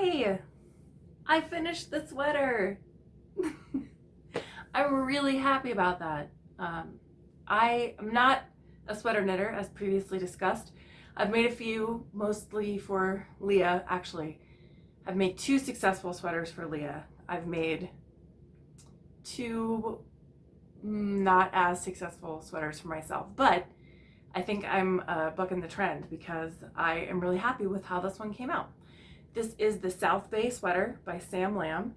Yay! I finished the sweater. I'm really happy about that. I am not a sweater knitter, as previously discussed. I've made a few, mostly for Leah, actually. I've made 2 successful sweaters for Leah. I've made 2 not as successful sweaters for myself, but I think I'm bucking the trend because I am really happy with how this one came out. This is the South Bay Sweater by Sam Lamb.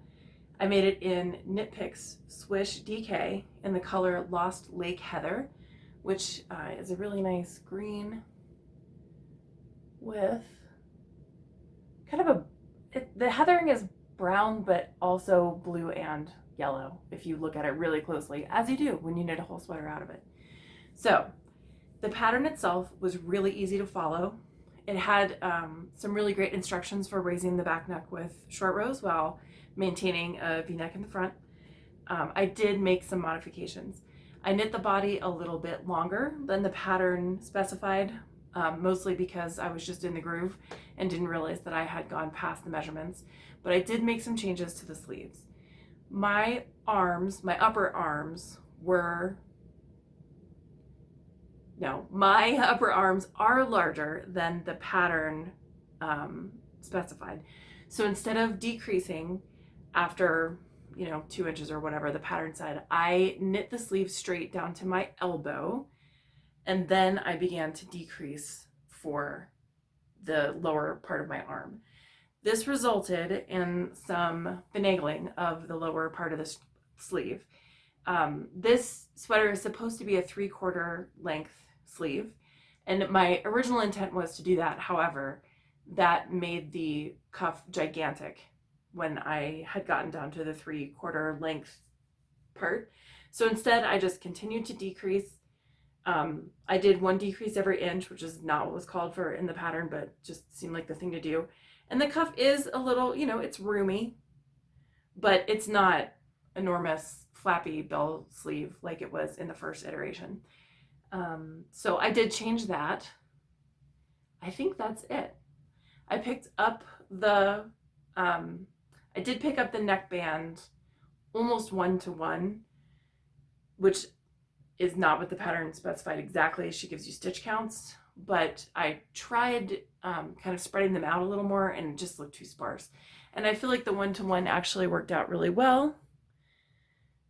I made it in Knit Picks Swish DK in the color Lost Lake Heather, which is a really nice green with kind of the heathering is brown, but also blue and yellow if you look at it really closely, as you do when you knit a whole sweater out of it. So the pattern itself was really easy to follow. It had some really great instructions for raising the back neck with short rows while maintaining a V-neck in the front. I did make some modifications. I knit the body a little bit longer than the pattern specified, mostly because I was just in the groove and didn't realize that I had gone past the measurements, but I did make some changes to the sleeves. My arms, my upper arms are larger than the pattern specified. So instead of decreasing after 2 inches or whatever the pattern said, I knit the sleeve straight down to my elbow, and then I began to decrease for the lower part of my arm. This resulted in some finagling of the lower part of the sleeve. This sweater is supposed to be a 3/4 length sleeve, and my original intent was to do that. However, that made the cuff gigantic when I had gotten down to the 3/4 length part. So instead, I just continued to decrease. I did 1 decrease every inch, which is not what was called for in the pattern, but just seemed like the thing to do. And the cuff is a little, it's roomy, but it's not enormous flappy bell sleeve like it was in the first iteration. So I did change that. I think that's it. I picked up I did pick up the neckband almost 1-to-1, which is not what the pattern specified exactly. She gives you stitch counts, but I tried kind of spreading them out a little more and it just looked too sparse. And I feel like the 1-to-1 actually worked out really well,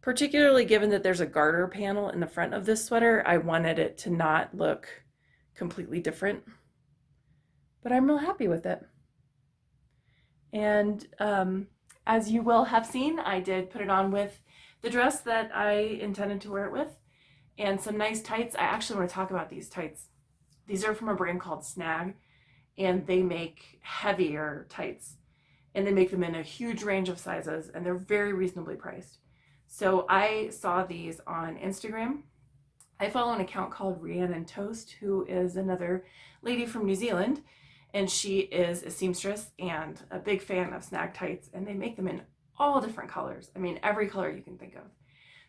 particularly given that there's a garter panel in the front of this sweater. I wanted it to not look completely different, but I'm real happy with it. And as you will have seen, I did put it on with the dress that I intended to wear it with and some nice tights. I actually want to talk about these tights. These are from a brand called Snag, and they make heavier tights, and they make them in a huge range of sizes, and they're very reasonably priced. So I saw these on Instagram. I follow an account called Rhiannon Toast, who is another lady from New Zealand, and she is a seamstress and a big fan of Snag tights, and they make them in all different colors. I mean, every color you can think of.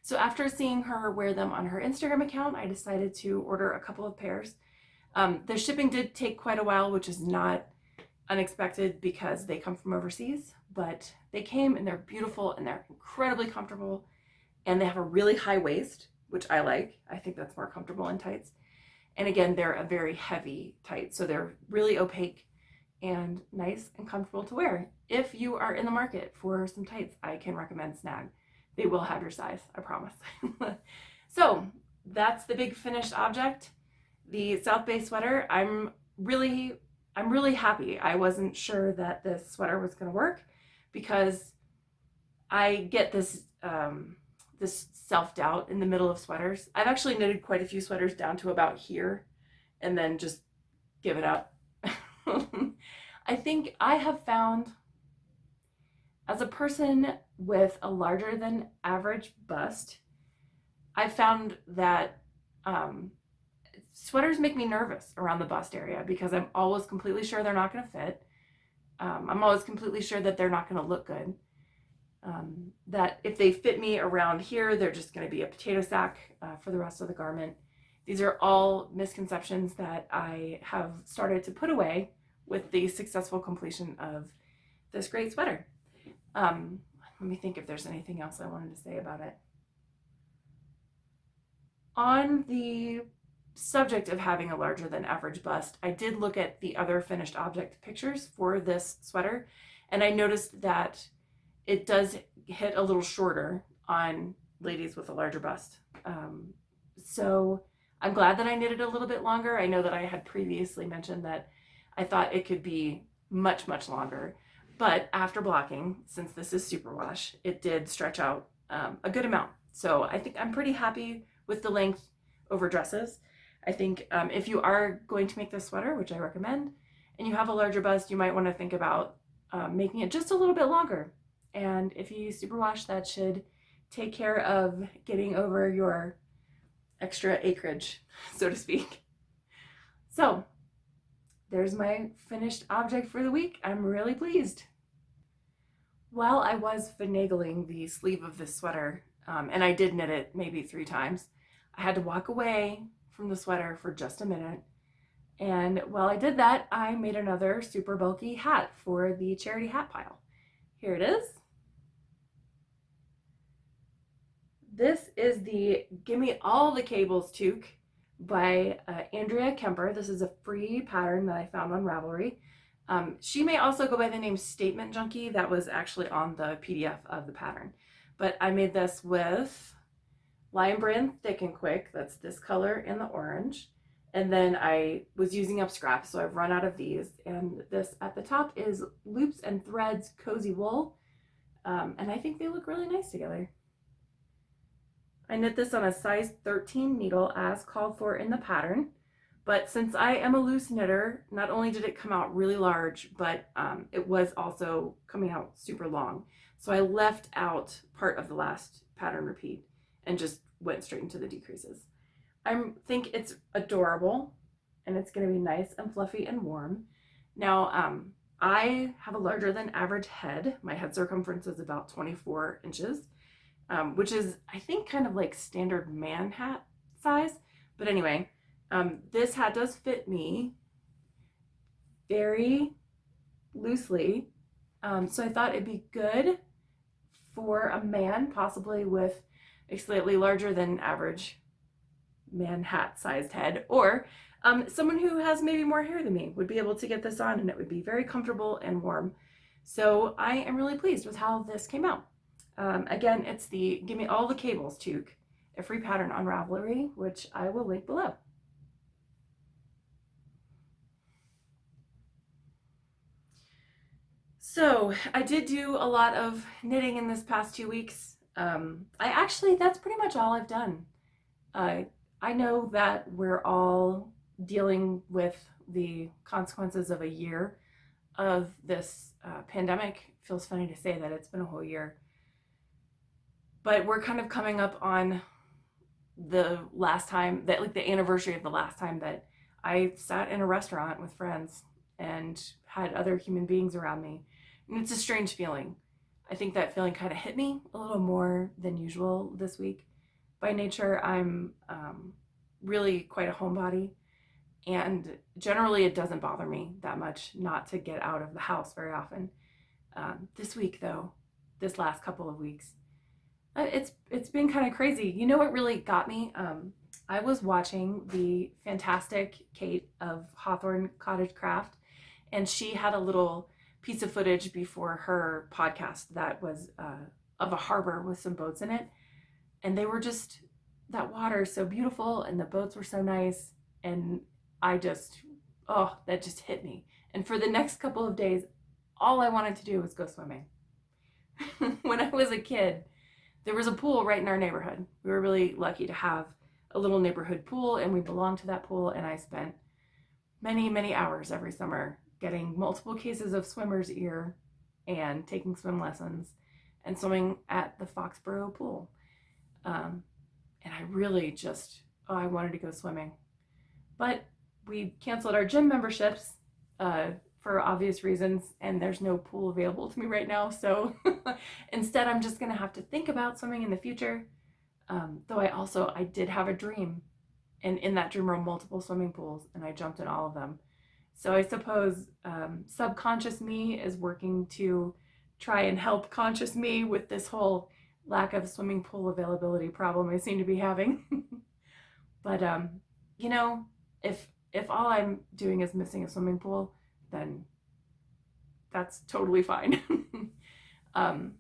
So after seeing her wear them on her Instagram account, I decided to order a couple of pairs. The shipping did take quite a while, which is not unexpected because they come from overseas, but they came and they're beautiful and they're incredibly comfortable, and they have a really high waist, which I like. I think that's more comfortable in tights. And again, they're a very heavy tight, so they're really opaque and nice and comfortable to wear. If you are in the market for some tights, I can recommend Snag. They will have your size, I promise. So that's the big finished object, the South Bay sweater. I'm really happy. I wasn't sure that this sweater was going to work because I get this this self-doubt in the middle of sweaters. I've actually knitted quite a few sweaters down to about here and then just give it up. I think I have found, as a person with a larger than average bust, I found that sweaters make me nervous around the bust area because I'm always completely sure they're not going to fit. I'm always completely sure that they're not going to look good. That if they fit me around here, they're just going to be a potato sack for the rest of the garment. These are all misconceptions that I have started to put away with the successful completion of this great sweater. Let me think if there's anything else I wanted to say about it. On the subject of having a larger than average bust, I did look at the other finished object pictures for this sweater, and I noticed that it does hit a little shorter on ladies with a larger bust. So I'm glad that I knitted a little bit longer. I know that I had previously mentioned that I thought it could be much, much longer, but after blocking, since this is superwash, it did stretch out a good amount. So I think I'm pretty happy with the length over dresses. I think if you are going to make this sweater, which I recommend, and you have a larger bust, you might want to think about making it just a little bit longer. And if you use superwash, that should take care of getting over your extra acreage, so to speak. So there's my finished object for the week. I'm really pleased. While I was finagling the sleeve of this sweater, and I did knit it maybe 3 times, I had to walk away from the sweater for just a minute. And while I did that, I made another super bulky hat for the charity hat pile. Here it is. This is the Gimme All the Cables Toque by Andrea Kemper. This is a free pattern that I found on Ravelry. She may also go by the name Statement Junkie. That was actually on the PDF of the pattern. But I made this with Lion Brand Thick and Quick. That's this color and the orange. And then I was using up scraps, so I've run out of these. And this at the top is Loops and Threads Cozy Wool. And I think they look really nice together. I knit this on a size 13 needle as called for in the pattern. But since I am a loose knitter, not only did it come out really large, but it was also coming out super long. So I left out part of the last pattern repeat and just went straight into the decreases. I think it's adorable, and it's going to be nice and fluffy and warm. Now, I have a larger than average head. My head circumference is about 24 inches, which is, I think, kind of like standard man hat size. But anyway, this hat does fit me very loosely. So I thought it'd be good for a man, possibly with a slightly larger than average man hat sized head, or someone who has maybe more hair than me would be able to get this on, and it would be very comfortable and warm. So I am really pleased with how this came out. Again, it's the Gimme All the Cables Toque, a free pattern on Ravelry, which I will link below. So I did do a lot of knitting in this past 2 weeks. That's pretty much all I've done. I know that we're all dealing with the consequences of a year of this pandemic. It feels funny to say that it's been a whole year. But we're kind of coming up on the last time, that like the anniversary of the last time that I sat in a restaurant with friends and had other human beings around me. And it's a strange feeling. I think that feeling kind of hit me a little more than usual this week. By nature, I'm really quite a homebody, and generally it doesn't bother me that much not to get out of the house very often. This week, though, this last couple of weeks, it's been kind of crazy. You know what really got me? I was watching the fantastic Kate of Hawthorne Cottage Craft, and she had a little piece of footage before her podcast that was of a harbor with some boats in it, and they were just, that water is so beautiful and the boats were so nice, and that just hit me. And for the next couple of days, all I wanted to do was go swimming. When I was a kid, there was a pool right in our neighborhood. We were really lucky to have a little neighborhood pool, and we belonged to that pool, and I spent many, many hours every summer getting multiple cases of swimmer's ear and taking swim lessons and swimming at the Foxborough pool. And I really just, I wanted to go swimming. But we canceled our gym memberships for obvious reasons, and there's no pool available to me right now. So instead, I'm just gonna have to think about swimming in the future. Though I did have a dream, and in that dream were multiple swimming pools, and I jumped in all of them. So I suppose subconscious me is working to try and help conscious me with this whole lack of swimming pool availability problem I seem to be having. But you know, if all I'm doing is missing a swimming pool, then that's totally fine. um,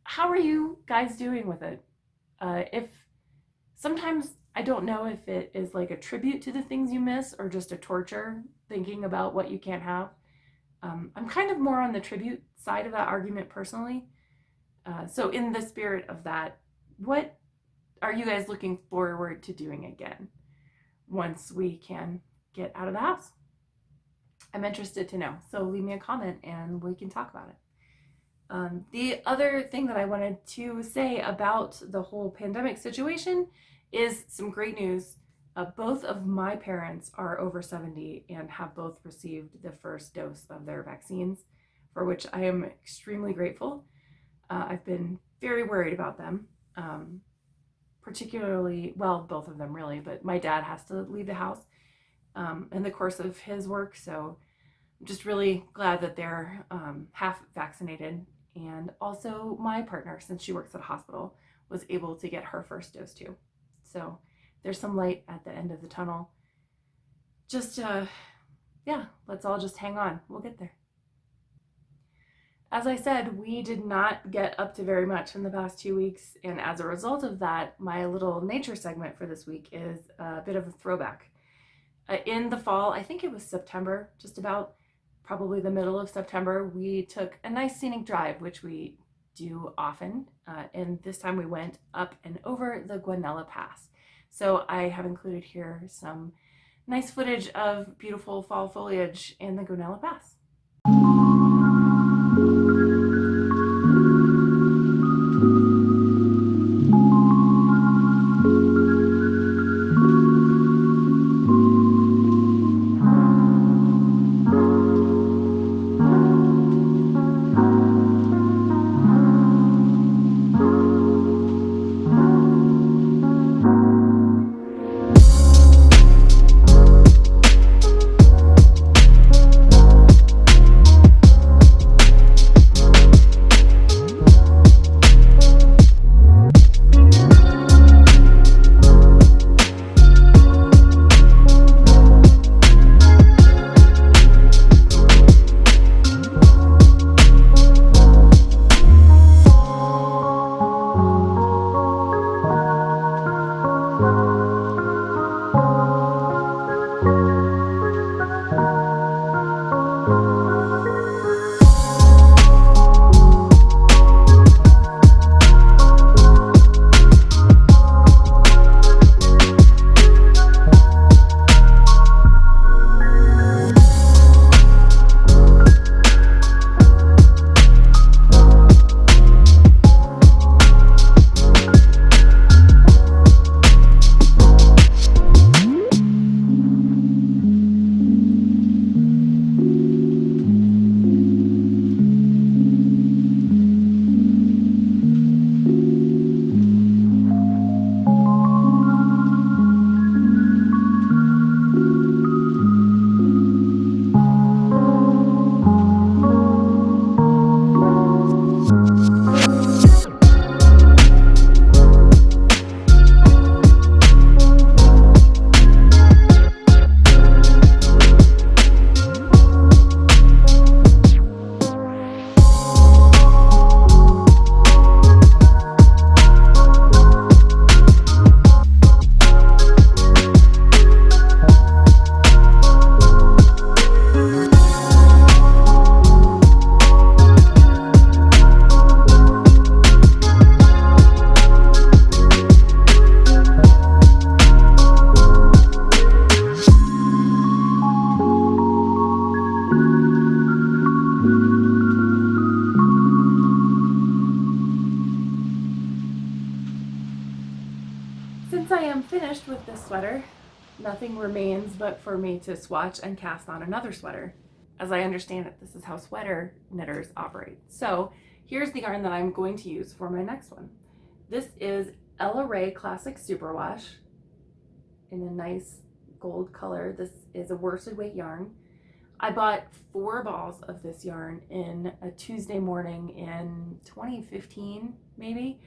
how are you guys doing with it? If sometimes I don't know if it is like a tribute to the things you miss or just a torture thinking about what you can't have. I'm kind of more on the tribute side of that argument personally. So in the spirit of that, what are you guys looking forward to doing again once we can get out of the house? I'm interested to know. So leave me a comment and we can talk about it. The other thing that I wanted to say about the whole pandemic situation is some great news. Both of my parents are over 70 and have both received the first dose of their vaccines, for which I am extremely grateful. I've been very worried about them, particularly, well, both of them really, but my dad has to leave the house in the course of his work, so I'm just really glad that they're half vaccinated. And also my partner, since she works at a hospital, was able to get her first dose too. So there's some light at the end of the tunnel. Just, yeah, let's all just hang on. We'll get there. As I said, we did not get up to very much in the past 2 weeks. And as a result of that, my little nature segment for this week is a bit of a throwback. In the fall, I think it was September, just about probably the middle of September, we took a nice scenic drive, which we do often. And this time we went up and over the Guanella Pass. So I have included here some nice footage of beautiful fall foliage in the Guanella Pass. Since I am finished with this sweater, nothing remains but for me to swatch and cast on another sweater. As I understand it, this is how sweater knitters operate. So here's the yarn that I'm going to use for my next one. This is Ella Rae Classic Superwash in a nice gold color. This is a worsted weight yarn. I bought 4 balls of this yarn in a Tuesday morning in 2015, maybe.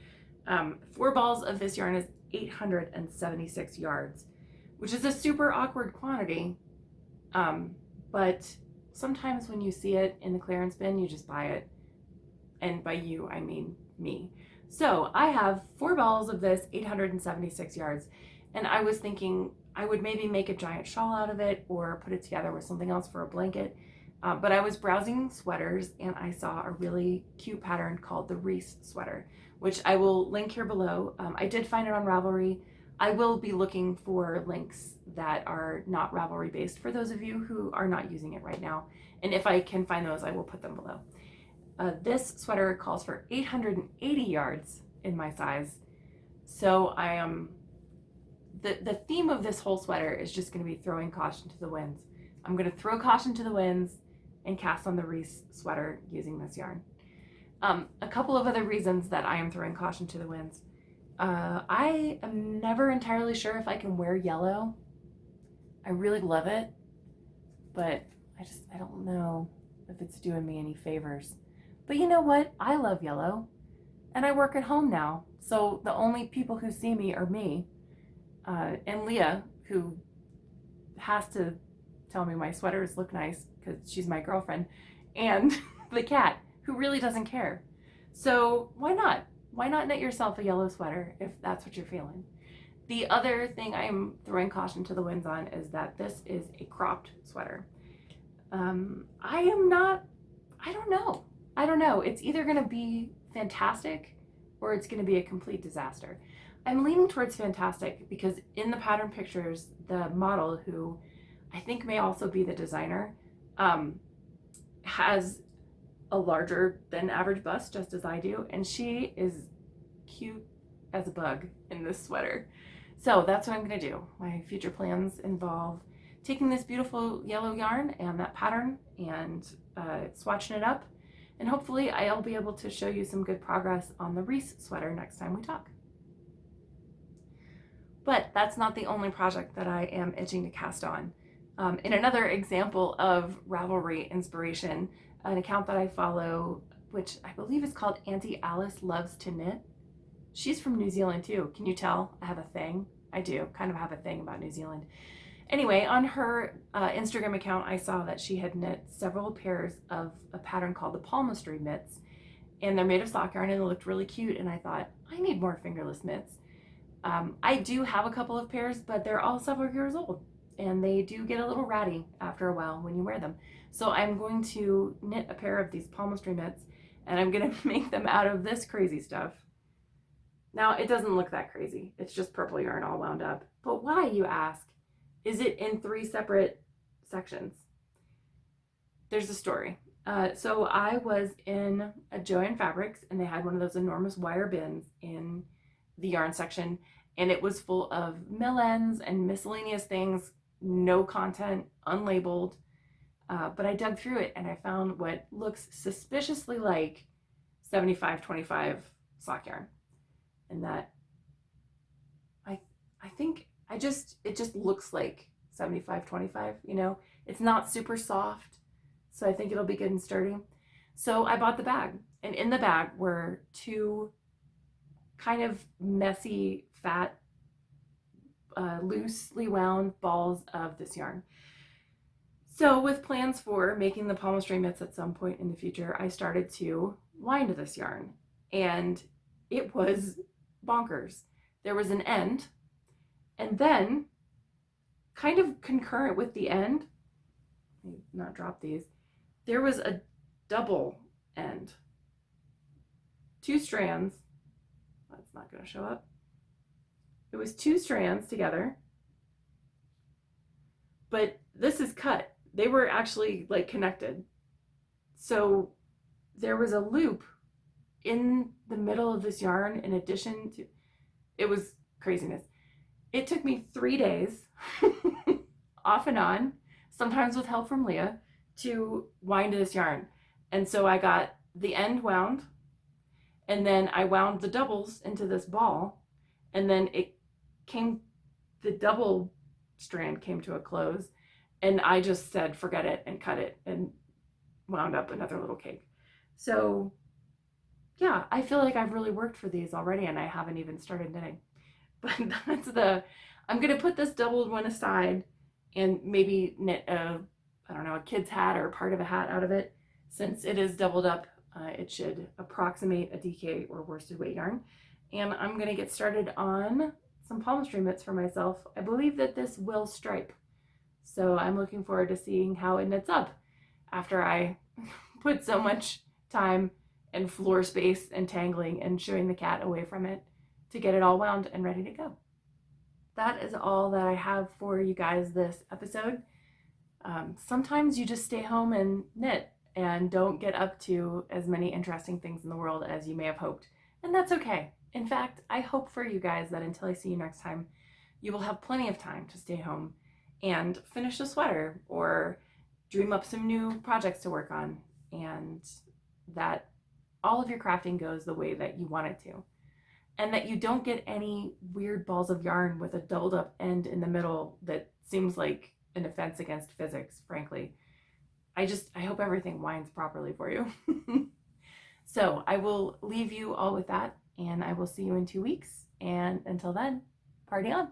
4 balls of this yarn is 876 yards, which is a super awkward quantity. But sometimes when you see it in the clearance bin, you just buy it. And by you, I mean me. So I have 4 balls of this 876 yards, and I was thinking I would maybe make a giant shawl out of it or put it together with something else for a blanket. But I was browsing sweaters and I saw a really cute pattern called the Reese sweater, which I will link here below. I did find it on Ravelry. I will be looking for links that are not Ravelry based for those of you who are not using it right now. And if I can find those, I will put them below. This sweater calls for 880 yards in my size. So I am, the theme of this whole sweater is just going to be throwing caution to the winds. I'm going to throw caution to the winds and cast on the Reese sweater using this yarn. A couple of other reasons that I am throwing caution to the winds. I am never entirely sure if I can wear yellow. I really love it, but I don't know if it's doing me any favors. But you know what? I love yellow, and I work at home now, so the only people who see me are me, and Leah, who has to tell me my sweaters look nice because she's my girlfriend, and the cat, who really doesn't care. So why not? Why not knit yourself a yellow sweater if that's what you're feeling? The other thing I'm throwing caution to the winds on is that this is a cropped sweater. I don't know. It's either going to be fantastic or it's going to be a complete disaster. I'm leaning towards fantastic because in the pattern pictures, the model, who I think may also be the designer, has a larger than average bust, just as I do, and she is cute as a bug in this sweater. So that's what I'm going to do. My future plans involve taking this beautiful yellow yarn and that pattern and swatching it up, and hopefully I'll be able to show you some good progress on the Reese sweater next time we talk. But that's not the only project that I am itching to cast on. In another example of Ravelry inspiration, an account that I follow, which I believe is called Auntie Alice Loves to Knit. She's from New Zealand too. Can you tell I have a thing? I do kind of have a thing about New Zealand. Anyway, on her Instagram account, I saw that she had knit several pairs of a pattern called the Palmistry Mitts, and they're made of sock yarn and they looked really cute, and I thought, I need more fingerless mitts. I do have a couple of pairs, but they're all several years old, and they do get a little ratty after a while when you wear them. So I'm going to knit a pair of these Palmistry mitts, and I'm going to make them out of this crazy stuff. Now, it doesn't look that crazy. It's just purple yarn all wound up. But why, you ask? Is it in 3 separate sections? There's a story. So I was in a Joann Fabrics, and they had one of those enormous wire bins in the yarn section, and it was full of mill ends and miscellaneous things, no content, unlabeled. But I dug through it and I found what looks suspiciously like 75-25 sock yarn, and that I think it just looks like 75-25. You know, it's not super soft, so I think it'll be good and sturdy. So I bought the bag, and in the bag were 2 kind of messy, fat, loosely wound balls of this yarn. So with plans for making the Palmistry mitts at some point in the future, I started to wind this yarn, and it was bonkers. There was an end, and then kind of concurrent with the end, let me not drop these, there was a double end. 2 strands, that's not going to show up. It was 2 strands together, but this is cut. They were actually like connected. So there was a loop in the middle of this yarn in addition to, it was craziness. It took me 3 days off and on, sometimes with help from Leah, to wind this yarn. And so I got the end wound, and then I wound the doubles into this ball, and then the double strand came to a close, And I just said, forget it, and cut it and wound up another little cake. So yeah, I feel like I've really worked for these already, and I haven't even started knitting. But I'm gonna put this doubled one aside and maybe knit I don't know, a kid's hat or part of a hat out of it. Since it is doubled up, it should approximate a DK or worsted weight yarn. And I'm gonna get started on some palmistry mitts for myself. I believe that this will stripe. So I'm looking forward to seeing how it knits up after I put so much time and floor space and tangling and shooing the cat away from it to get it all wound and ready to go. That is all that I have for you guys this episode. Sometimes you just stay home and knit and don't get up to as many interesting things in the world as you may have hoped. And that's okay. In fact, I hope for you guys that until I see you next time, you will have plenty of time to stay home and finish a sweater or dream up some new projects to work on, and that all of your crafting goes the way that you want it to. And that you don't get any weird balls of yarn with a doubled up end in the middle that seems like an offense against physics, frankly. I hope everything winds properly for you. So I will leave you all with that, and I will see you in 2 weeks. And until then, party on.